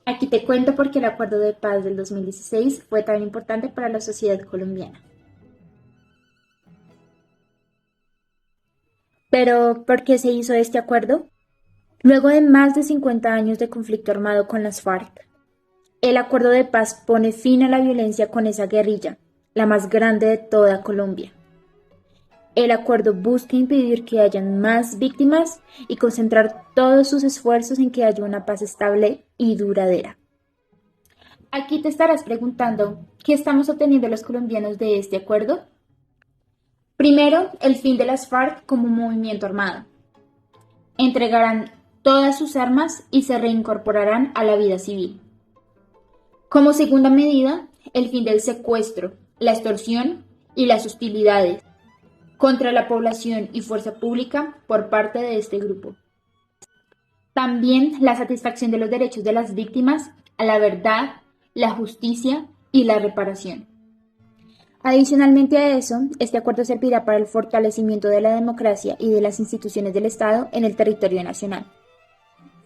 Aquí te cuento por qué el Acuerdo de Paz del 2016 fue tan importante para la sociedad colombiana. Pero, ¿por qué se hizo este acuerdo? Luego de más de 50 años de conflicto armado con las FARC, el Acuerdo de Paz pone fin a la violencia con esa guerrilla, la más grande de toda Colombia. El acuerdo busca impedir que hayan más víctimas y concentrar todos sus esfuerzos en que haya una paz estable y duradera. Aquí te estarás preguntando, ¿qué estamos obteniendo los colombianos de este acuerdo? Primero, el fin de las FARC como movimiento armado. Entregarán todas sus armas y se reincorporarán a la vida civil. Como segunda medida, el fin del secuestro, la extorsión y las hostilidades contra la población y fuerza pública por parte de este grupo. También la satisfacción de los derechos de las víctimas a la verdad, la justicia y la reparación. Adicionalmente a eso, este acuerdo servirá para el fortalecimiento de la democracia y de las instituciones del Estado en el territorio nacional.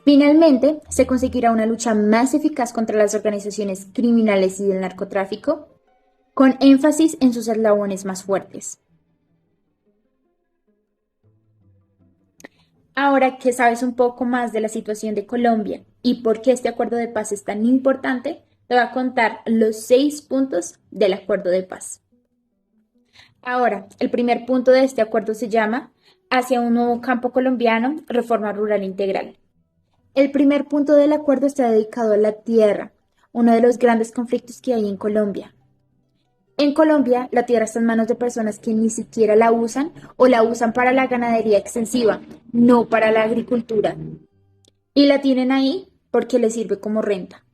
Finalmente, se conseguirá una lucha más eficaz contra las organizaciones criminales y del narcotráfico, con énfasis en sus eslabones más fuertes. Ahora que sabes un poco más de la situación de Colombia y por qué este acuerdo de paz es tan importante, te voy a contar los 6 puntos del acuerdo de paz. Ahora, el primer punto de este acuerdo se llama Hacia un nuevo campo colombiano, reforma rural integral. El primer punto del acuerdo está dedicado a la tierra, uno de los grandes conflictos que hay en Colombia. En Colombia, la tierra está en manos de personas que ni siquiera la usan o la usan para la ganadería extensiva, no para la agricultura. Y la tienen ahí porque les sirve como renta.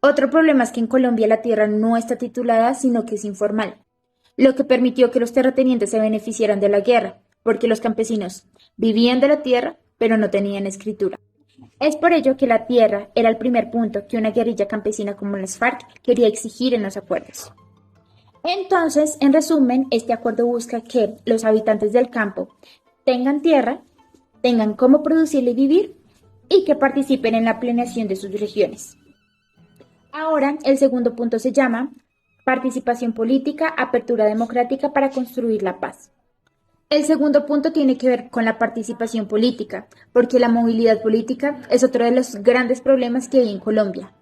Otro problema es que en Colombia la tierra no está titulada, sino que es informal, lo que permitió que los terratenientes se beneficiaran de la guerra, porque los campesinos vivían de la tierra, pero no tenían escritura. Es por ello que la tierra era el primer punto que una guerrilla campesina como las FARC quería exigir en los acuerdos. Entonces, en resumen, este acuerdo busca que los habitantes del campo tengan tierra, tengan cómo producir y vivir y que participen en la planeación de sus regiones. Ahora, el segundo punto se llama participación política, apertura democrática para construir la paz. El segundo punto tiene que ver con la participación política, porque la movilidad política es otro de los grandes problemas que hay en Colombia.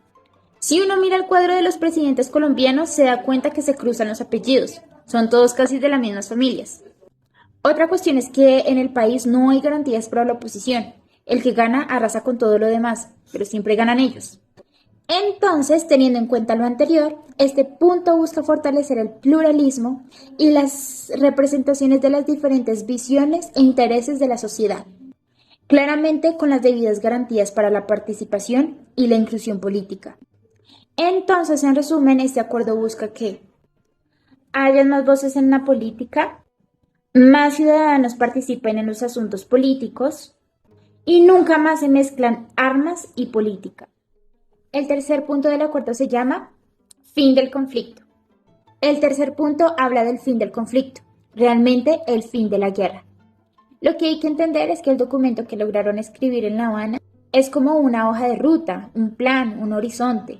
Si uno mira el cuadro de los presidentes colombianos, se da cuenta que se cruzan los apellidos, son todos casi de las mismas familias. Otra cuestión es que en el país no hay garantías para la oposición. El que gana arrasa con todo lo demás, pero siempre ganan ellos. Entonces, teniendo en cuenta lo anterior, este punto busca fortalecer el pluralismo y las representaciones de las diferentes visiones e intereses de la sociedad, claramente con las debidas garantías para la participación y la inclusión política. Entonces, en resumen, este acuerdo busca que haya más voces en la política, más ciudadanos participen en los asuntos políticos y nunca más se mezclan armas y política. El tercer punto del acuerdo se llama fin del conflicto. El tercer punto habla del fin del conflicto, realmente el fin de la guerra. Lo que hay que entender es que el documento que lograron escribir en La Habana es como una hoja de ruta, un plan, un horizonte.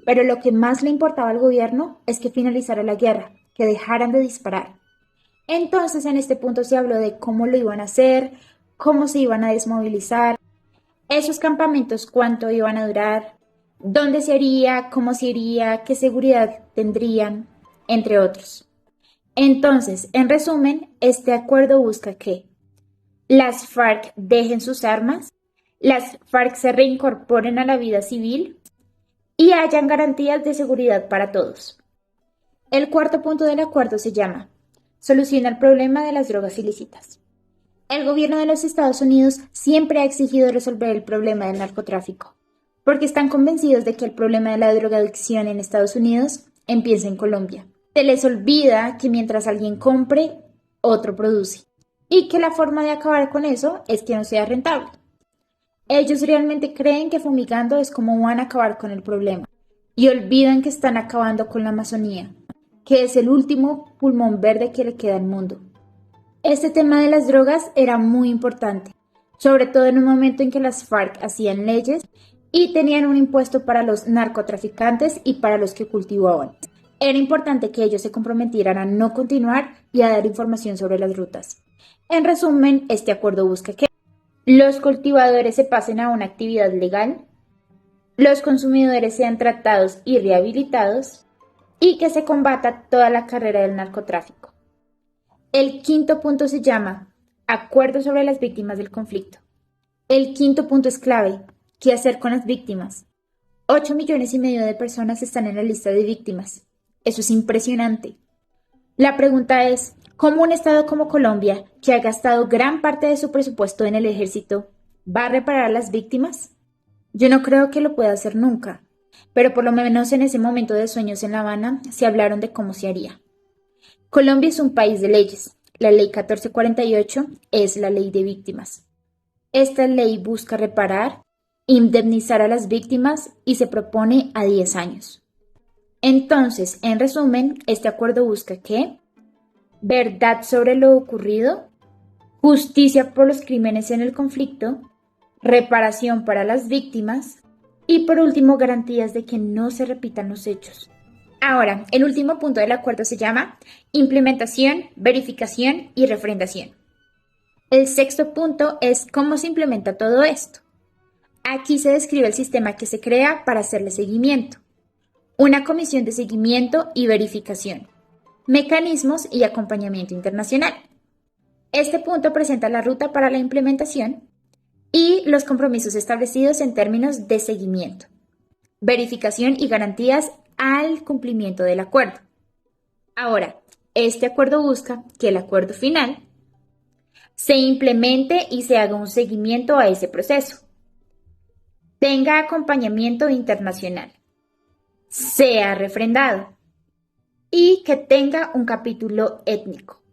Pero lo que más le importaba al gobierno es que finalizara la guerra, que dejaran de disparar. Entonces, en este punto se habló de cómo lo iban a hacer, cómo se iban a desmovilizar, esos campamentos cuánto iban a durar, dónde se haría, cómo se iría, qué seguridad tendrían, entre otros. Entonces, en resumen, este acuerdo busca que las FARC dejen sus armas, las FARC se reincorporen a la vida civil y hayan garantías de seguridad para todos. El cuarto punto del acuerdo se llama Soluciona el problema de las drogas ilícitas. El gobierno de los Estados Unidos siempre ha exigido resolver el problema del narcotráfico, porque están convencidos de que el problema de la drogadicción en Estados Unidos empieza en Colombia. Se les olvida que mientras alguien compre, otro produce, y que la forma de acabar con eso es que no sea rentable. Ellos realmente creen que fumigando es como van a acabar con el problema, y olvidan que están acabando con la Amazonía, que es el último pulmón verde que le queda al mundo. Este tema de las drogas era muy importante, sobre todo en un momento en que las FARC hacían leyes y tenían un impuesto para los narcotraficantes y para los que cultivaban. Era importante que ellos se comprometieran a no continuar y a dar información sobre las rutas. En resumen, este acuerdo busca que los cultivadores se pasen a una actividad legal, los consumidores sean tratados y rehabilitados y que se combata toda la carrera del narcotráfico. El quinto punto se llama Acuerdo sobre las víctimas del conflicto. El quinto punto es clave. ¿Qué hacer con las víctimas? 8,5 millones de personas están en la lista de víctimas. Eso es impresionante. La pregunta es, ¿cómo un estado como Colombia, que ha gastado gran parte de su presupuesto en el ejército, va a reparar a las víctimas? Yo no creo que lo pueda hacer nunca, pero por lo menos en ese momento de sueños en La Habana se hablaron de cómo se haría. Colombia es un país de leyes. La ley 1448 es la ley de víctimas. Esta ley busca reparar, indemnizar a las víctimas y se propone a 10 años. Entonces, en resumen, este acuerdo busca que verdad sobre lo ocurrido, justicia por los crímenes en el conflicto, reparación para las víctimas y por último garantías de que no se repitan los hechos. Ahora, el último punto del acuerdo se llama implementación, verificación y refrendación. El sexto punto es cómo se implementa todo esto. Aquí se describe el sistema que se crea para hacerle seguimiento, una comisión de seguimiento y verificación, mecanismos y acompañamiento internacional. Este punto presenta la ruta para la implementación y los compromisos establecidos en términos de seguimiento, verificación y garantías al cumplimiento del acuerdo. Ahora, este acuerdo busca que el acuerdo final se implemente y se haga un seguimiento a ese proceso, tenga acompañamiento internacional, sea refrendado y que tenga un capítulo étnico.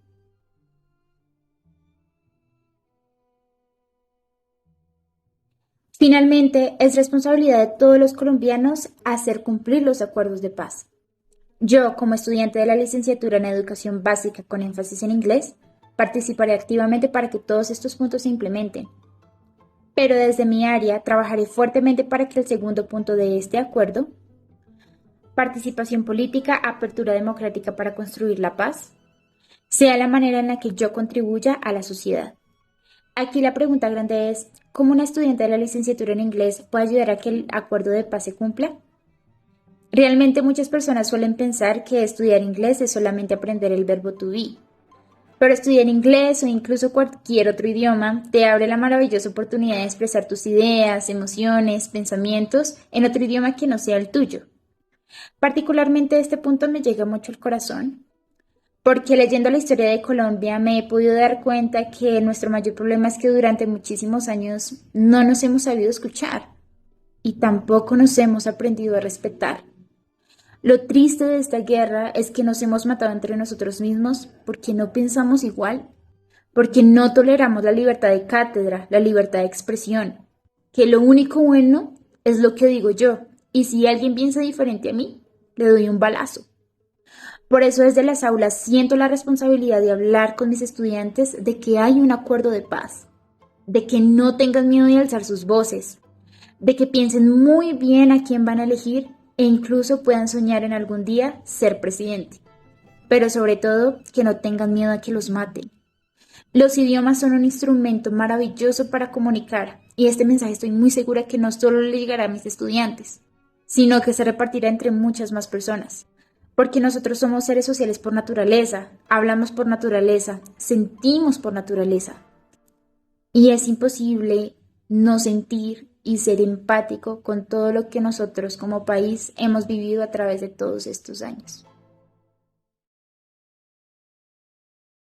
Finalmente, es responsabilidad de todos los colombianos hacer cumplir los acuerdos de paz. Yo, como estudiante de la licenciatura en Educación Básica con énfasis en inglés, participaré activamente para que todos estos puntos se implementen. Pero desde mi área trabajaré fuertemente para que el segundo punto de este acuerdo, participación política, apertura democrática para construir la paz, sea la manera en la que yo contribuya a la sociedad. Aquí la pregunta grande es, ¿cómo una estudiante de la licenciatura en inglés puede ayudar a que el acuerdo de paz se cumpla? Realmente muchas personas suelen pensar que estudiar inglés es solamente aprender el verbo to be. Pero estudiar inglés o incluso cualquier otro idioma te abre la maravillosa oportunidad de expresar tus ideas, emociones, pensamientos en otro idioma que no sea el tuyo. Particularmente este punto me llega mucho al corazón, porque leyendo la historia de Colombia me he podido dar cuenta que nuestro mayor problema es que durante muchísimos años no nos hemos sabido escuchar y tampoco nos hemos aprendido a respetar. Lo triste de esta guerra es que nos hemos matado entre nosotros mismos porque no pensamos igual, porque no toleramos la libertad de cátedra, la libertad de expresión, que lo único bueno es lo que digo yo, y si alguien piensa diferente a mí, le doy un balazo. Por eso desde las aulas siento la responsabilidad de hablar con mis estudiantes de que hay un acuerdo de paz, de que no tengan miedo de alzar sus voces, de que piensen muy bien a quién van a elegir e incluso puedan soñar en algún día ser presidente. Pero sobre todo, que no tengan miedo a que los maten. Los idiomas son un instrumento maravilloso para comunicar y este mensaje estoy muy segura que no solo le llegará a mis estudiantes, sino que se repartirá entre muchas más personas. Porque nosotros somos seres sociales por naturaleza, hablamos por naturaleza, sentimos por naturaleza. Y es imposible no sentir y ser empático con todo lo que nosotros como país hemos vivido a través de todos estos años.